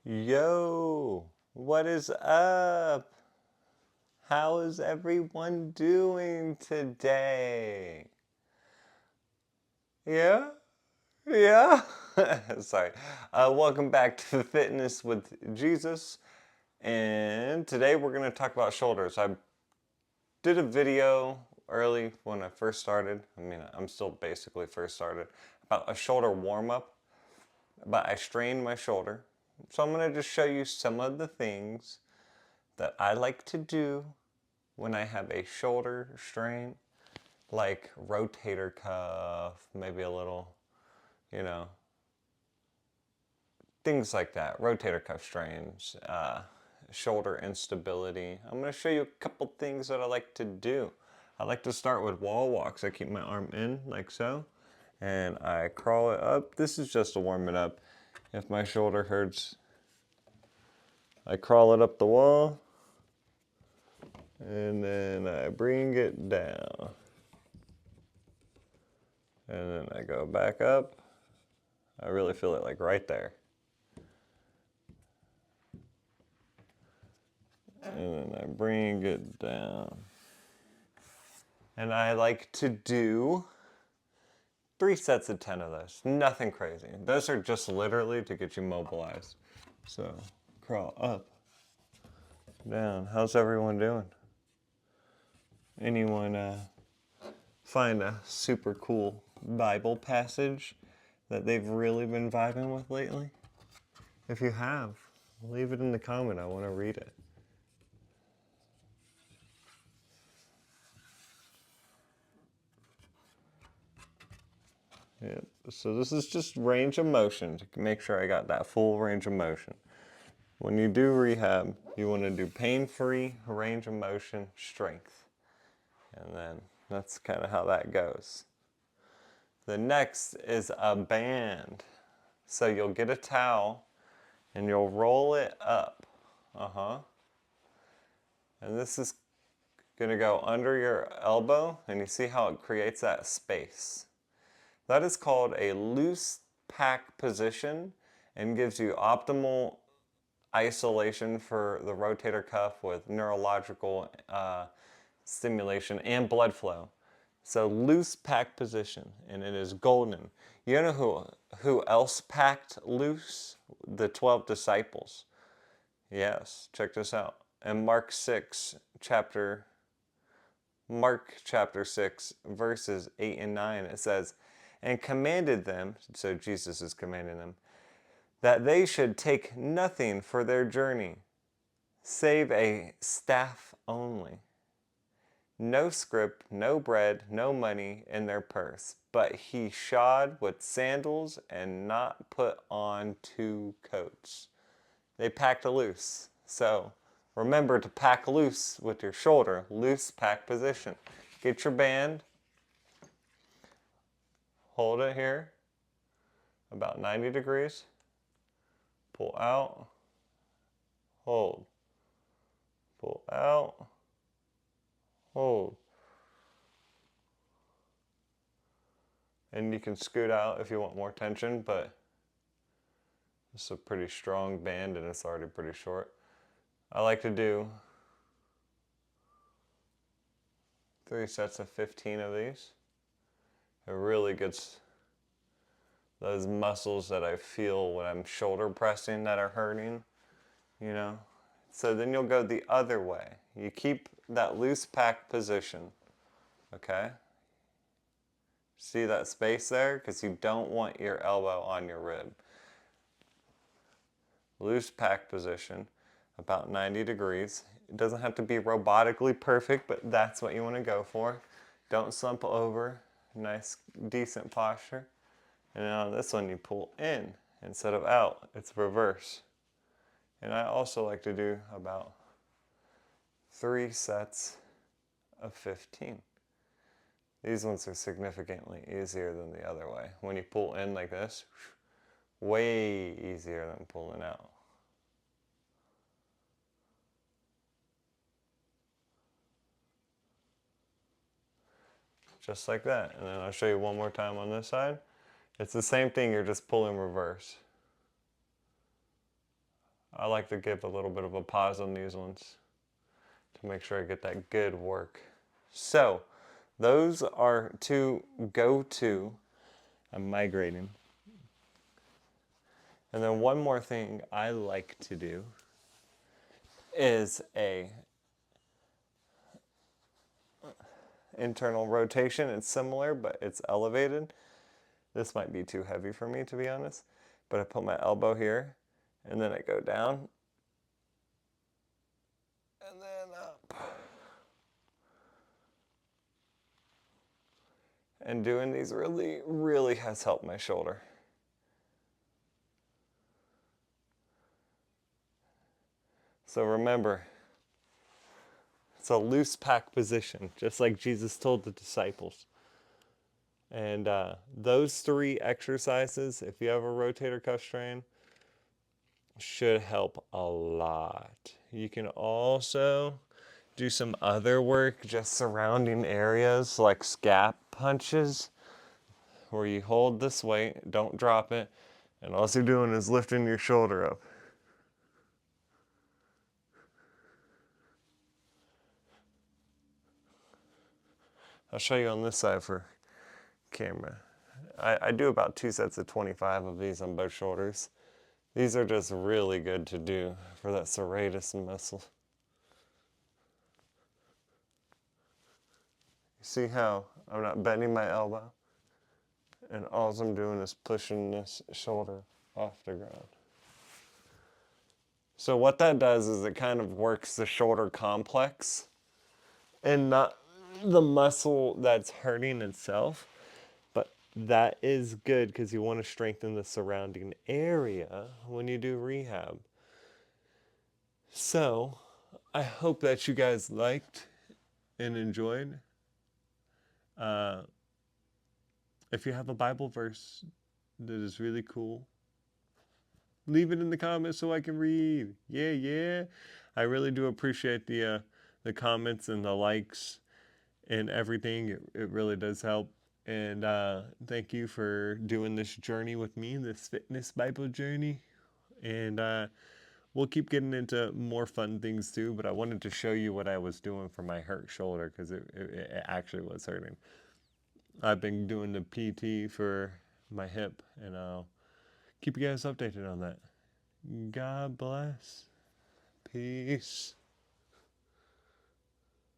Yo, what is up? How is everyone doing today? Yeah? Yeah? Sorry. Welcome back to Fitness with Jesus. And today we're going to talk about shoulders. I did a video early when I first started. I'm still basically first started about a shoulder warm up, but I strained my shoulder. So I'm going to just show you some of the things that I like to do when I have a shoulder strain, like rotator cuff, maybe a little, you know, things like that, rotator cuff strains, shoulder instability. I'm going to show you a couple things that I like to do. I like to start with wall walks. I keep my arm in like so, and I crawl it up. This is just to warm it up. If my shoulder hurts, I crawl it up the wall, and then I bring it down. And then I go back up. I really feel it like right there. And then I bring it down. And I like to do 3 sets of 10 of those. Nothing crazy. Those are just literally to get you mobilized. So crawl up, down. How's everyone doing? Anyone find a super cool Bible passage that they've really been vibing with lately? If you have, leave it in the comment. I want to read it. Yep. So this is just range of motion to make sure I got that full range of motion. When you do rehab, you want to do pain-free range of motion strength. And then that's kind of how that goes. The next is a band. So you'll get a towel and you'll roll it up. And this is going to go under your elbow, and you see how it creates that space. That is called a loose pack position and gives you optimal isolation for the rotator cuff with neurological stimulation and blood flow. So loose pack position, and it is golden. You know who else packed loose? The 12 disciples. Yes, check this out. In Mark chapter 6, verses 8 and 9, it says, and commanded them, so Jesus is commanding them, that they should take nothing for their journey, save a staff only. No scrip, no bread, no money in their purse, but he shod with sandals and not put on 2 coats. They packed loose. So remember to pack loose with your shoulder, loose pack position. Get your band, hold it here, about 90 degrees, pull out, hold, pull out, hold. And you can scoot out if you want more tension, but it's a pretty strong band and it's already pretty short. I like to do 3 sets of 15 of these. It really gets those muscles that I feel when I'm shoulder pressing that are hurting, you know. So then you'll go the other way. You keep that loose pack position, okay? See that space there? Because you don't want your elbow on your rib. Loose pack position, about 90 degrees. It doesn't have to be robotically perfect, but that's what you want to go for. Don't slump over. Nice, decent posture. And on this one, you pull in instead of out. It's reverse. And I also like to do about 3 sets of 15. These ones are significantly easier than the other way. When you pull in like this, way easier than pulling out. Just like that. And then I'll show you one more time on this side. It's the same thing, you're just pulling reverse. I like to give a little bit of a pause on these ones to make sure I get that good work. So, those are two go-to. I'm migrating. And then one more thing I like to do is a internal rotation. It's similar, but it's elevated. This might be too heavy for me, to be honest. But I put my elbow here, and then I go down, and then up. And doing these really, really has helped my shoulder. So remember, it's a loose pack position, just like Jesus told the disciples. And those three exercises, if you have a rotator cuff strain, should help a lot. You can also do some other work just surrounding areas like scap punches, where you hold this weight, don't drop it, and all you're doing is lifting your shoulder up. I'll show you on this side for camera. I do about 2 sets of 25 of these on both shoulders. These are just really good to do for that serratus muscle. You see how I'm not bending my elbow? And all I'm doing is pushing this shoulder off the ground. So what that does is it kind of works the shoulder complex and not the muscle that's hurting itself. But that is good because you want to strengthen the surrounding area when you do rehab. So I hope that you guys liked and enjoyed. If you have a Bible verse that is really cool, leave it in the comments so I can read. Yeah, yeah. I really do appreciate the comments and the likes and everything. It really does help. And thank you for doing this journey with me, this fitness Bible journey. And we'll keep getting into more fun things too. But I wanted to show you what I was doing for my hurt shoulder because it actually was hurting. I've been doing the PT for my hip, and I'll keep you guys updated on that. God bless. Peace.